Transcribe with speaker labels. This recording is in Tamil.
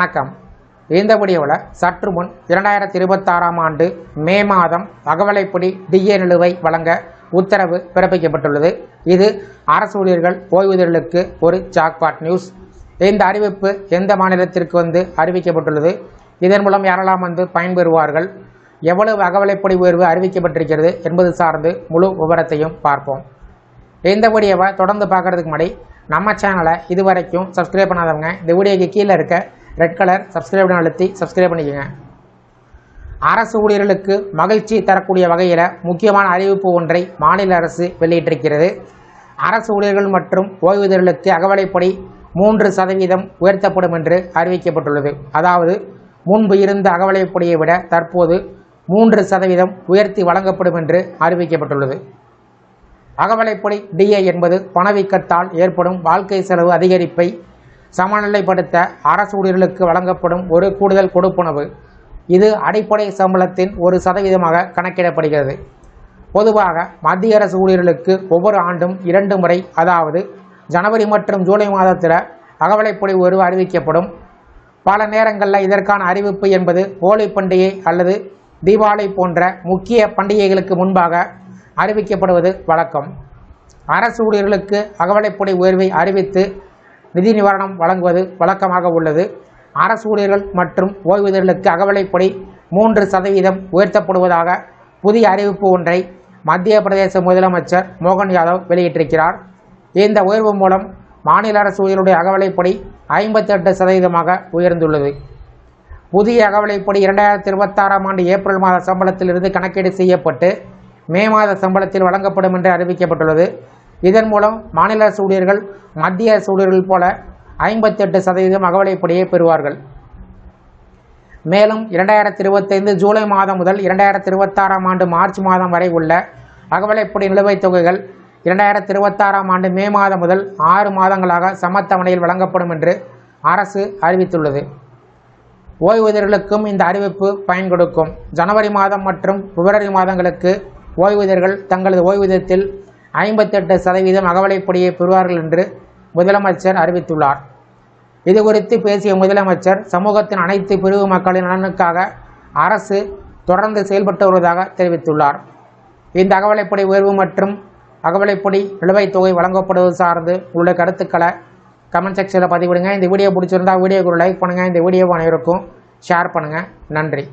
Speaker 1: வணக்கம். இந்த வீடியோவில் சற்று முன் 2026ஆம் ஆண்டு மே மாதம் அகவலைப்படி டிஏ நிலுவை வழங்க உத்தரவு பிறப்பிக்கப்பட்டுள்ளது. இது அரசு ஊழியர்கள் ஓய்வூதியர்களுக்கு ஒரு ஜாக்பாட் நியூஸ். இந்த அறிவிப்பு எந்த மாநிலத்திற்கு அறிவிக்கப்பட்டுள்ளது, இதன் மூலம் யாரெல்லாம் பயன்பெறுவார்கள், எவ்வளவு அகவலைப்படி உயர்வு அறிவிக்கப்பட்டிருக்கிறது என்பது சார்ந்து முழு விவரத்தையும் பார்ப்போம். இந்த வீடியோவை தொடர்ந்து பார்க்கறதுக்கு முன்னாடி நம்ம சேனலை இதுவரைக்கும் சப்ஸ்கிரைப் பண்ணாதவங்க இந்த வீடியோக்கு கீழே இருக்க ரெட் கலர் சப்ஸ்கிரைப் அழுத்தி சப்ஸ்கிரைப் பண்ணிக்கோங்க. அரசு ஊழியர்களுக்கு மகிழ்ச்சி தரக்கூடிய வகையில் முக்கியமான அறிவிப்பு ஒன்றை மாநில அரசு வெளியிட்டிருக்கிறது. அரசு ஊழியர்கள் மற்றும் ஓய்வூதியர்களுக்கு அகவலைப்படி 3% உயர்த்தப்படும் என்று அறிவிக்கப்பட்டுள்ளது. அதாவது முன்பு இருந்த அகவலைப்படியை விட தற்போது 3% உயர்த்தி வழங்கப்படும் என்று அறிவிக்கப்பட்டுள்ளது. அகவலைப்படி டிஏ என்பது பணவீக்கத்தால் ஏற்படும் வாழ்க்கை செலவு அதிகரிப்பை சமநிலைப்படுத்த அரசு ஊழியர்களுக்கு வழங்கப்படும் ஒரு கூடுதல் கொடுப்பனவு. இது அடிப்படை சம்பளத்தின் 1% கணக்கிடப்படுகிறது. பொதுவாக மத்திய அரசு ஊழியர்களுக்கு ஒவ்வொரு ஆண்டும் 2 முறை, அதாவது ஜனவரி மற்றும் ஜூலை மாதத்தில் அகவலைப்படி உயர்வு அறிவிக்கப்படும். பல நேரங்களில் இதற்கான அறிவிப்பு என்பது ஹோலி பண்டிகை அல்லது தீபாவளி போன்ற முக்கிய பண்டிகைகளுக்கு முன்பாக அறிவிக்கப்படுவது வழக்கம். அரசு ஊழியர்களுக்கு அகவலைப்படி உயர்வை அறிவித்து நிதி நிவாரணம் வழங்குவது வழக்கமாக உள்ளது. அரசு ஊழியர்கள் மற்றும் ஓய்வூதியர்களுக்கு அகவலைப்படி 3% உயர்த்தப்படுவதாக புதிய அறிவிப்பு ஒன்றை மத்திய பிரதேச முதலமைச்சர் மோகன் யாதவ் வெளியிட்டிருக்கிறார். இந்த உயர்வு மூலம் மாநில அரசு ஊழியர்களுடைய அகவலைப்படி 58% உயர்ந்துள்ளது. புதிய அகவலைப்படி 2026ஆம் ஆண்டு ஏப்ரல் மாத சம்பளத்திலிருந்து கணக்கீடு செய்யப்பட்டு மே மாத சம்பளத்தில் வழங்கப்படும் என்று அறிவிக்கப்பட்டுள்ளது. இதன் மூலம் மாநில அரசு ஊழியர்கள் மத்திய அரசு ஊழியர்கள் போல 58% அகவலைப்படியை பெறுவார்கள். மேலும் 2025 ஜூலை மாதம் முதல் 2026ஆம் ஆண்டு மார்ச் மாதம் வரை உள்ள அகவலைப்படி நிலுவைத் தொகைகள் 2026ஆம் ஆண்டு மே மாதம் முதல் 6 மாதங்களாக சமத்தவணையில் வழங்கப்படும் என்று அரசு அறிவித்துள்ளது. ஓய்வூதியர்களுக்கும் இந்த அறிவிப்பு பயன் கொடுக்கும். ஜனவரி மாதம் மற்றும் பிப்ரவரி மாதங்களுக்கு ஓய்வூதியர்கள் தங்களது ஓய்வூதியத்தில் 58% அகவலைப்படியை பெறுவார்கள் என்று முதலமைச்சர் அறிவித்துள்ளார். இதுகுறித்து பேசிய முதலமைச்சர், சமூகத்தின் அனைத்து பிரிவு மக்களின் நலனுக்காக அரசு தொடர்ந்து செயல்பட்டு வருவதாக தெரிவித்துள்ளார். இந்த அகவலைப்படி உயர்வு மற்றும் அகவலைப்படி நிலுவைத் தொகை வழங்கப்படுவது சார்ந்து உள்ள கருத்துக்களை கமெண்ட் செக்ஷனில் பதிவிடுங்க. இந்த வீடியோ பிடிச்சிருந்தா வீடியோக்கு ஒரு லைக் பண்ணுங்கள். இந்த வீடியோவை அனைவருக்கும் ஷேர் பண்ணுங்கள். நன்றி.